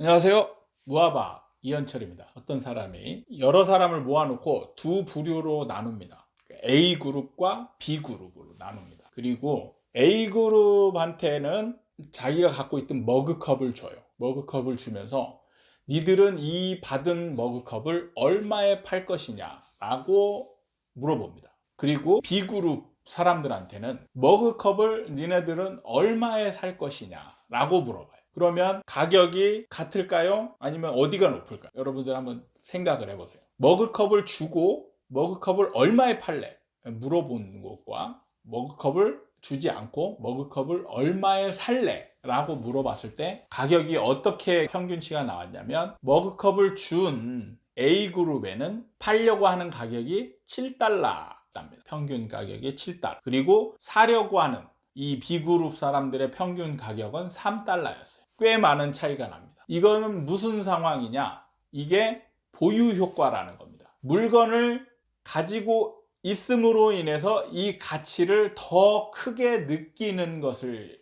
안녕하세요. 무아바 이현철입니다. 어떤 사람이 여러 사람을 모아놓고 두 부류로 나눕니다. A그룹과 B그룹으로 나눕니다. 그리고 A그룹한테는 자기가 갖고 있던 머그컵을 줘요. 머그컵을 주면서 니들은 이 받은 머그컵을 얼마에 팔 것이냐 라고 물어봅니다. 그리고 B그룹 사람들한테는 머그컵을 니네들은 얼마에 살 것이냐 라고 물어봐요. 그러면 가격이 같을까요? 아니면 어디가 높을까요? 여러분들 한번 생각을 해보세요. 머그컵을 주고 머그컵을 얼마에 팔래? 물어보는 것과 머그컵을 주지 않고 머그컵을 얼마에 살래? 라고 물어봤을 때 가격이 어떻게 평균치가 나왔냐면 머그컵을 준 A그룹에는 팔려고 하는 가격이 7달러 답니다. 평균 가격이 7달러. 그리고 사려고 하는 이 B그룹 사람들의 평균 가격은 3달러였어요. 꽤 많은 차이가 납니다. 이거는 무슨 상황이냐? 이게 보유 효과라는 겁니다. 물건을 가지고 있음으로 인해서 이 가치를 더 크게 느끼는 것을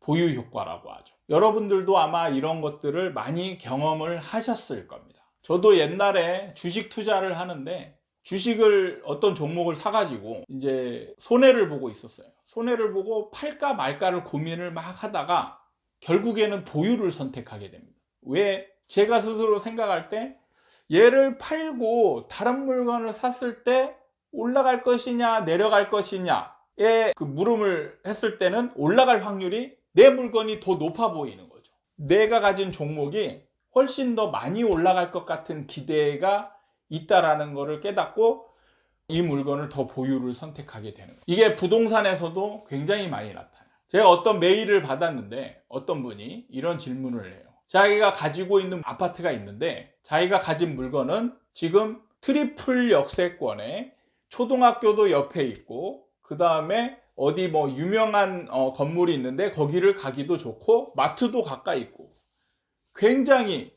보유 효과라고 하죠. 여러분들도 아마 이런 것들을 많이 경험을 하셨을 겁니다. 저도 옛날에 주식 투자를 하는데 주식을 어떤 종목을 사가지고 이제 손해를 보고 있었어요. 손해를 보고 팔까 말까를 고민을 막 하다가 결국에는 보유를 선택하게 됩니다. 왜? 제가 스스로 생각할 때 얘를 팔고 다른 물건을 샀을 때 올라갈 것이냐 내려갈 것이냐에 그 물음을 했을 때는 올라갈 확률이 내 물건이 더 높아 보이는 거죠. 내가 가진 종목이 훨씬 더 많이 올라갈 것 같은 기대가 있다라는 것을 깨닫고 이 물건을 더 보유를 선택하게 되는 거예요. 이게 부동산에서도 굉장히 많이 나타나요. 제가 어떤 메일을 받았는데 어떤 분이 이런 질문을 해요. 자기가 가지고 있는 아파트가 있는데 자기가 가진 물건은 지금 트리플 역세권에 초등학교도 옆에 있고 그 다음에 어디 뭐 유명한 건물이 있는데 거기를 가기도 좋고 마트도 가까이 있고 굉장히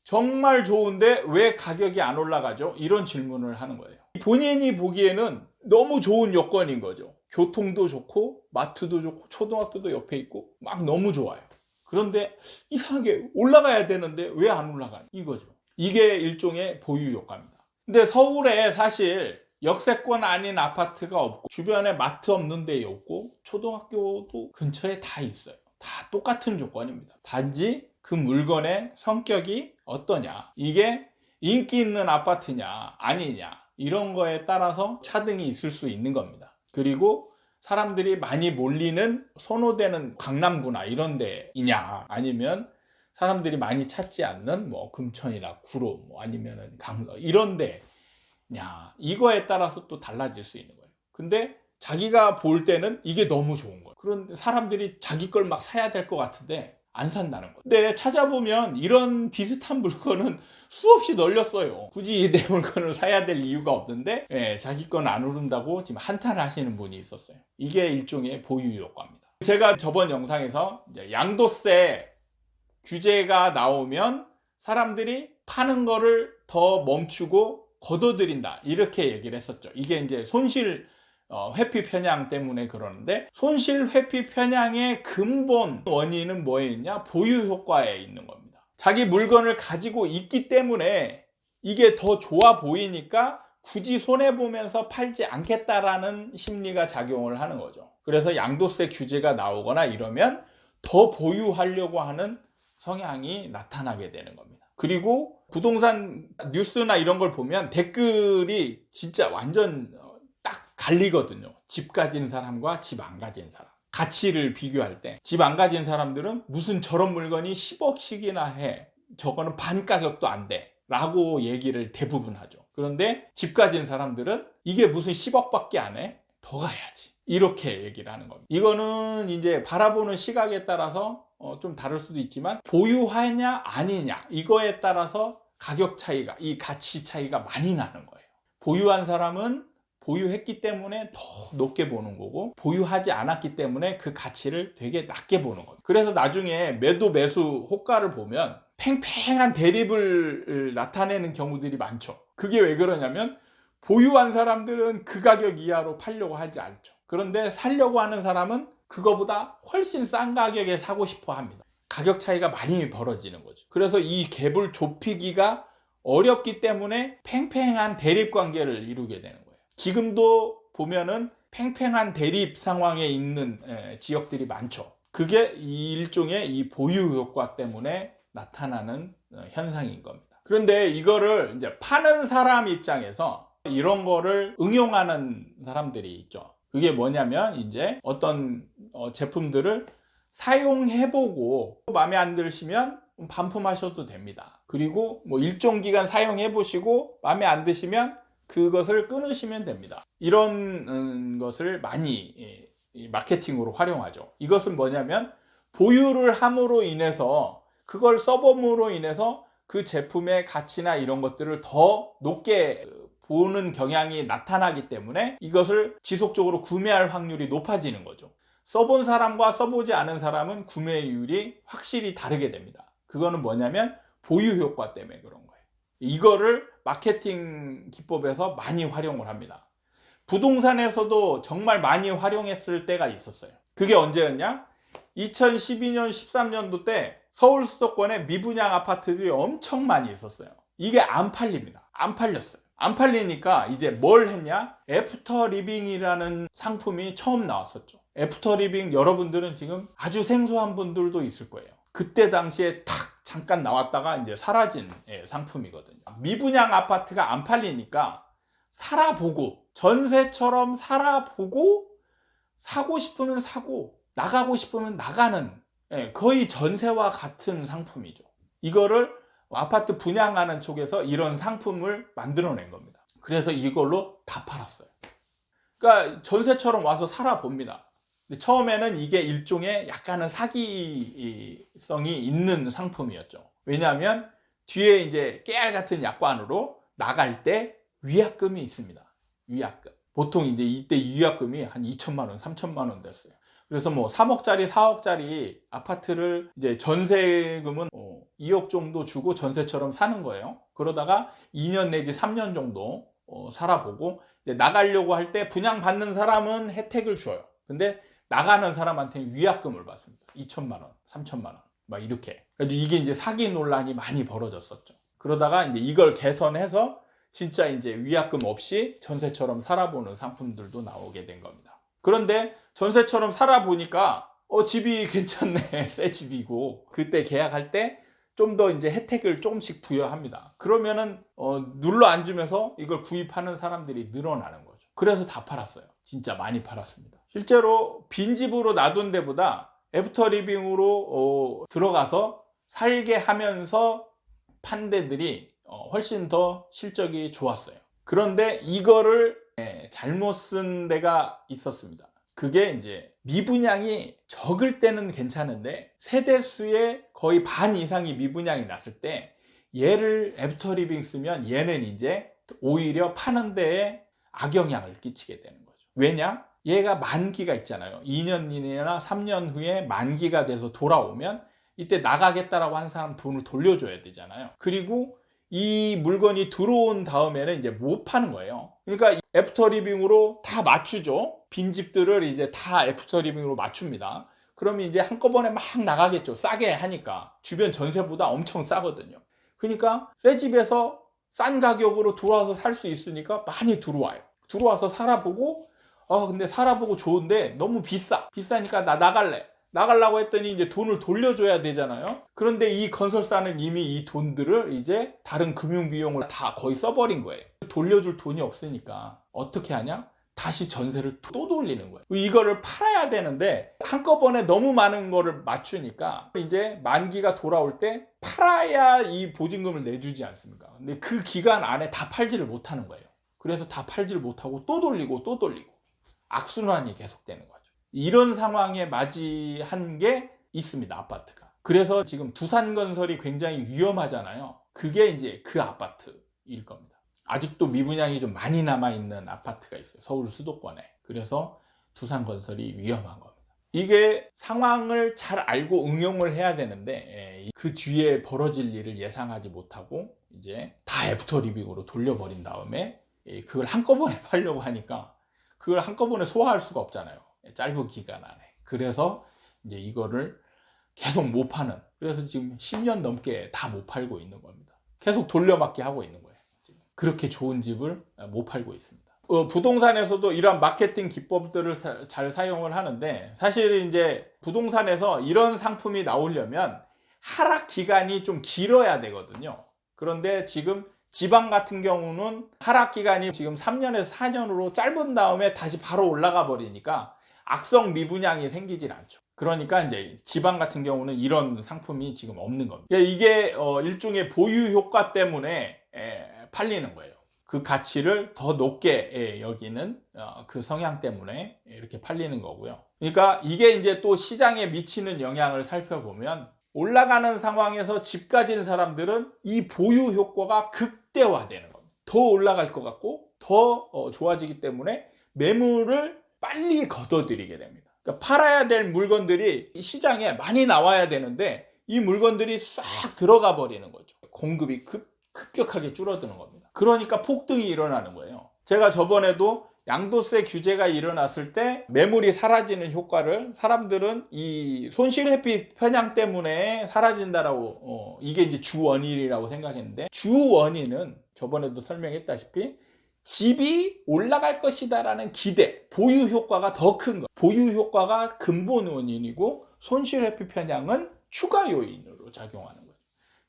정말 좋은데 왜 가격이 안 올라가죠? 이런 질문을 하는 거예요. 본인이 보기에는 너무 좋은 여건인 거죠. 교통도 좋고 마트도 좋고 초등학교도 옆에 있고 막 너무 좋아요. 그런데 이상하게 올라가야 되는데 왜 안 올라가냐 이거죠. 이게 일종의 보유 효과입니다. 근데 서울에 사실 역세권 아닌 아파트가 없고 주변에 마트 없는 데 없고 초등학교도 근처에 다 있어요. 다 똑같은 조건입니다. 단지 그 물건의 성격이 어떠냐, 이게 인기 있는 아파트냐 아니냐 이런 거에 따라서 차등이 있을 수 있는 겁니다. 그리고 사람들이 많이 몰리는 선호되는 강남구나 이런 데이냐 아니면 사람들이 많이 찾지 않는 뭐 금천이나 구로 뭐 아니면은 강서 이런 데냐 이거에 따라서 또 달라질 수 있는 거예요. 근데 자기가 볼 때는 이게 너무 좋은 거예요. 그런데 사람들이 자기 걸 막 사야 될 것 같은데 안 산다는 거예요. 근데 찾아보면 이런 비슷한 물건은 수없이 널렸어요. 굳이 내 물건을 사야 될 이유가 없는데 자기 건 안 오른다고 지금 한탄을 하시는 분이 있었어요. 이게 일종의 보유 효과입니다. 제가 저번 영상에서 양도세 규제가 나오면 사람들이 파는 거를 더 멈추고 거둬들인다 이렇게 얘기를 했었죠. 이게 이제 손실 회피 편향 때문에 그러는데 손실 회피 편향의 근본 원인은 뭐에 있냐? 보유 효과에 있는 겁니다. 자기 물건을 가지고 있기 때문에 이게 더 좋아 보이니까 굳이 손해보면서 팔지 않겠다라는 심리가 작용을 하는 거죠. 그래서 양도세 규제가 나오거나 이러면 더 보유하려고 하는 성향이 나타나게 되는 겁니다. 그리고 부동산 뉴스나 이런 걸 보면 댓글이 진짜 완전 갈리거든요. 집 가진 사람과 집 안 가진 사람. 가치를 비교할 때 집 안 가진 사람들은 무슨 저런 물건이 10억씩이나 해. 저거는 반 가격도 안 돼. 라고 얘기를 대부분 하죠. 그런데 집 가진 사람들은 이게 무슨 10억밖에 안 해? 더 가야지. 이렇게 얘기를 하는 겁니다. 이거는 이제 바라보는 시각에 따라서 좀 다를 수도 있지만 보유하냐 아니냐 이거에 따라서 가격 차이가 이 가치 차이가 많이 나는 거예요. 보유한 사람은 보유했기 때문에 더 높게 보는 거고 보유하지 않았기 때문에 그 가치를 되게 낮게 보는 거예요. 그래서 나중에 매도 매수 호가를 보면 팽팽한 대립을 나타내는 경우들이 많죠. 그게 왜 그러냐면 보유한 사람들은 그 가격 이하로 팔려고 하지 않죠. 그런데 살려고 하는 사람은 그거보다 훨씬 싼 가격에 사고 싶어 합니다. 가격 차이가 많이 벌어지는 거죠. 그래서 이 갭을 좁히기가 어렵기 때문에 팽팽한 대립 관계를 이루게 되는 거예요. 지금도 보면은 팽팽한 대립 상황에 있는 지역들이 많죠. 그게 일종의 이 보유 효과 때문에 나타나는 현상인 겁니다. 그런데 이거를 이제 파는 사람 입장에서 이런 거를 응용하는 사람들이 있죠. 그게 뭐냐면 이제 어떤 제품들을 사용해보고 마음에 안 드시면 반품하셔도 됩니다. 그리고 뭐 일정 기간 사용해보시고 마음에 안 드시면 그것을 끊으시면 됩니다. 이런 것을 많이 마케팅으로 활용하죠. 이것은 뭐냐면 보유를 함으로 인해서 그걸 써봄으로 인해서 그 제품의 가치나 이런 것들을 더 높게 보는 경향이 나타나기 때문에 이것을 지속적으로 구매할 확률이 높아지는 거죠. 써본 사람과 써보지 않은 사람은 구매율이 확실히 다르게 됩니다. 그거는 뭐냐면 보유 효과 때문에 그런 거예요. 이거를 마케팅 기법에서 많이 활용을 합니다. 부동산에서도 정말 많이 활용했을 때가 있었어요. 그게 언제였냐? 2012년, 13년도 때 서울 수도권에 미분양 아파트들이 엄청 많이 있었어요. 이게 안 팔립니다. 안 팔렸어요. 안 팔리니까 이제 뭘 했냐? 애프터 리빙이라는 상품이 처음 나왔었죠. 애프터 리빙 여러분들은 지금 아주 생소한 분들도 있을 거예요. 그때 당시에 탁 잠깐 나왔다가 이제 사라진 상품이거든요. 미분양 아파트가 안 팔리니까 살아보고 전세처럼 살아보고 사고 싶으면 사고 나가고 싶으면 나가는 거의 전세와 같은 상품이죠. 이거를 아파트 분양하는 쪽에서 이런 상품을 만들어낸 겁니다. 그래서 이걸로 다 팔았어요. 그러니까 전세처럼 와서 살아봅니다. 근데 처음에는 이게 일종의 약간은 사기성이 있는 상품이었죠. 왜냐하면 뒤에 이제 깨알 같은 약관으로 나갈 때 위약금이 있습니다. 위약금. 보통 이제 이때 위약금이 한 2천만 원, 3천만 원 됐어요. 그래서 뭐 3억짜리, 4억짜리 아파트를 이제 전세금은 2억 정도 주고 전세처럼 사는 거예요. 그러다가 2년 내지 3년 정도 살아보고 이제 나가려고 할 때 분양받는 사람은 혜택을 줘요. 근데 나가는 사람한테는 위약금을 받습니다. 2천만 원, 3천만 원, 막 이렇게. 그래서 이게 이제 사기 논란이 많이 벌어졌었죠. 그러다가 이제 이걸 개선해서 진짜 이제 위약금 없이 전세처럼 살아보는 상품들도 나오게 된 겁니다. 그런데 전세처럼 살아보니까 집이 괜찮네. 새 집이고 그때 계약할 때 좀 더 이제 혜택을 조금씩 부여합니다. 그러면은 눌러 앉으면서 이걸 구입하는 사람들이 늘어나는 거죠. 그래서 다 팔았어요. 진짜 많이 팔았습니다. 실제로 빈집으로 놔둔 데보다 애프터 리빙으로 들어가서 살게 하면서 판 데들이 훨씬 더 실적이 좋았어요. 그런데 이거를 잘못 쓴 데가 있었습니다. 그게 이제 미분양이 적을 때는 괜찮은데 세대수의 거의 반 이상이 미분양이 났을 때 얘를 애프터 리빙 쓰면 얘는 이제 오히려 파는 데에 악영향을 끼치게 되는 거죠. 왜냐? 얘가 만기가 있잖아요. 2년이나 3년 후에 만기가 돼서 돌아오면 이때 나가겠다라고 하는 사람 돈을 돌려줘야 되잖아요. 그리고 이 물건이 들어온 다음에는 이제 못 파는 거예요. 그러니까 애프터 리빙으로 다 맞추죠. 빈집들을 이제 다 애프터 리빙으로 맞춥니다. 그러면 이제 한꺼번에 막 나가겠죠. 싸게 하니까. 주변 전세보다 엄청 싸거든요. 그러니까 새 집에서 싼 가격으로 들어와서 살 수 있으니까 많이 들어와요. 들어와서 살아보고 근데 살아보고 좋은데 너무 비싸니까 나 나가려고 했더니 이제 돈을 돌려줘야 되잖아요. 그런데 이 건설사는 이미 이 돈들을 이제 다른 금융비용을 다 거의 써버린 거예요. 돌려줄 돈이 없으니까 어떻게 하냐? 다시 전세를 또 돌리는 거예요. 이거를 팔아야 되는데 한꺼번에 너무 많은 거를 맞추니까 이제 만기가 돌아올 때 팔아야 이 보증금을 내주지 않습니까? 근데 그 기간 안에 다 팔지를 못하는 거예요. 그래서 다 팔지를 못하고 또 돌리고 악순환이 계속되는 거죠. 이런 상황에 맞이한 게 있습니다. 아파트가. 그래서 지금 두산건설이 굉장히 위험하잖아요. 그게 이제 그 아파트일 겁니다. 아직도 미분양이 좀 많이 남아있는 아파트가 있어요. 서울 수도권에. 그래서 두산건설이 위험한 겁니다. 이게 상황을 잘 알고 응용을 해야 되는데 그 뒤에 벌어질 일을 예상하지 못하고 이제 다 애프터 리빙으로 돌려버린 다음에 그걸 한꺼번에 팔려고 하니까 그걸 한꺼번에 소화할 수가 없잖아요. 짧은 기간 안에. 그래서 이제 이거를 계속 못 파는, 그래서 지금 10년 넘게 다 못 팔고 있는 겁니다. 계속 돌려막기 하고 있는 거예요. 지금. 그렇게 좋은 집을 못 팔고 있습니다. 부동산에서도 이런 마케팅 기법들을 잘 사용을 하는데, 사실 이제 부동산에서 이런 상품이 나오려면 하락 기간이 좀 길어야 되거든요. 그런데 지금 지방 같은 경우는 하락 기간이 지금 3년에서 4년으로 짧은 다음에 다시 바로 올라가 버리니까 악성 미분양이 생기질 않죠. 그러니까 이제 지방 같은 경우는 이런 상품이 지금 없는 겁니다. 이게 일종의 보유 효과 때문에 팔리는 거예요. 그 가치를 더 높게 여기는 그 성향 때문에 이렇게 팔리는 거고요. 그러니까 이게 이제 또 시장에 미치는 영향을 살펴보면, 올라가는 상황에서 집 가진 사람들은 이 보유 효과가 극대화되는 겁니다. 더 올라갈 것 같고 더 좋아지기 때문에 매물을 빨리 걷어들이게 됩니다. 그러니까 팔아야 될 물건들이 시장에 많이 나와야 되는데 이 물건들이 싹 들어가 버리는 거죠. 공급이 급격하게 줄어드는 겁니다. 그러니까 폭등이 일어나는 거예요. 제가 저번에도 양도세 규제가 일어났을 때 매물이 사라지는 효과를 사람들은 이 손실 회피 편향 때문에 사라진다라고 이게 이제 주 원인이라고 생각했는데, 주 원인은 저번에도 설명했다시피 집이 올라갈 것이다라는 기대, 보유 효과가 더 큰 거. 보유 효과가 근본 원인이고 손실 회피 편향은 추가 요인으로 작용하는 거죠.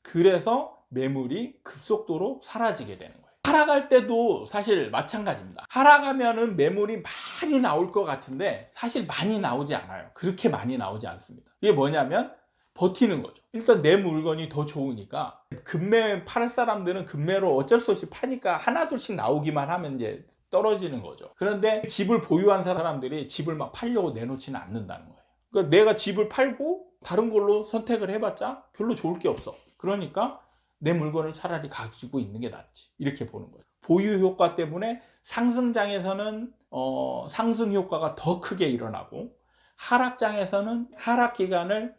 그래서 매물이 급속도로 사라지게 되는 거예요. 하락할 때도 사실 마찬가지입니다. 하락하면은 매물이 많이 나올 것 같은데 사실 많이 나오지 않아요. 그렇게 많이 나오지 않습니다. 이게 뭐냐면 버티는 거죠. 일단 내 물건이 더 좋으니까 급매 팔 사람들은 급매로 어쩔 수 없이 파니까 하나둘씩 나오기만 하면 이제 떨어지는 거죠. 그런데 집을 보유한 사람들이 집을 막 팔려고 내놓지는 않는다는 거예요. 그러니까 내가 집을 팔고 다른 걸로 선택을 해봤자 별로 좋을 게 없어. 그러니까 내 물건을 차라리 가지고 있는 게 낫지, 이렇게 보는 거죠. 보유 효과 때문에 상승장에서는 상승 효과가 더 크게 일어나고, 하락장에서는 하락 기간을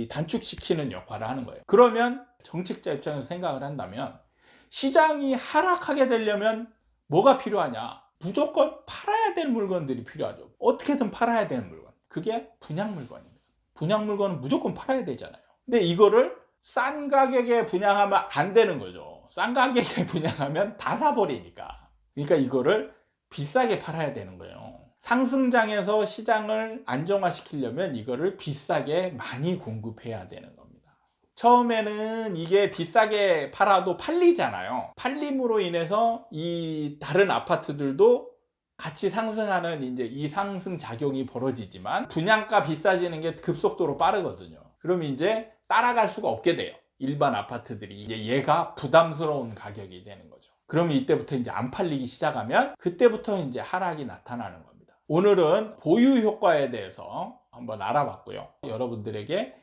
단축시키는 역할을 하는 거예요. 그러면 정책자 입장에서 생각을 한다면, 시장이 하락하게 되려면 뭐가 필요하냐? 무조건 팔아야 될 물건들이 필요하죠. 어떻게든 팔아야 되는 물건, 그게 분양 물건입니다. 분양 물건은 무조건 팔아야 되잖아요. 근데 이거를 싼 가격에 분양하면 안 되는 거죠. 싼 가격에 분양하면 다 사버리니까. 그러니까 이거를 비싸게 팔아야 되는 거예요. 상승장에서 시장을 안정화시키려면 이거를 비싸게 많이 공급해야 되는 겁니다. 처음에는 이게 비싸게 팔아도 팔리잖아요. 팔림으로 인해서 이 다른 아파트들도 같이 상승하는 이제 이 상승 작용이 벌어지지만, 분양가 비싸지는 게 급속도로 빠르거든요. 그럼 이제 따라갈 수가 없게 돼요. 일반 아파트들이 이제 얘가 부담스러운 가격이 되는 거죠. 그럼 이때부터 이제 안 팔리기 시작하면 그때부터 이제 하락이 나타나는 겁니다. 오늘은 보유 효과에 대해서 한번 알아봤고요. 여러분들에게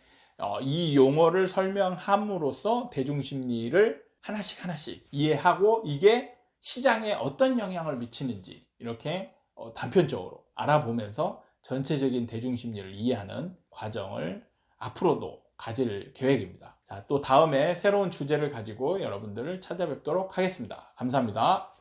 이 용어를 설명함으로써 대중심리를 하나씩 이해하고 이게 시장에 어떤 영향을 미치는지 이렇게 단편적으로 알아보면서 전체적인 대중심리를 이해하는 과정을 앞으로도 가질 계획입니다. 자, 또 다음에 새로운 주제를 가지고 여러분들을 찾아뵙도록 하겠습니다. 감사합니다.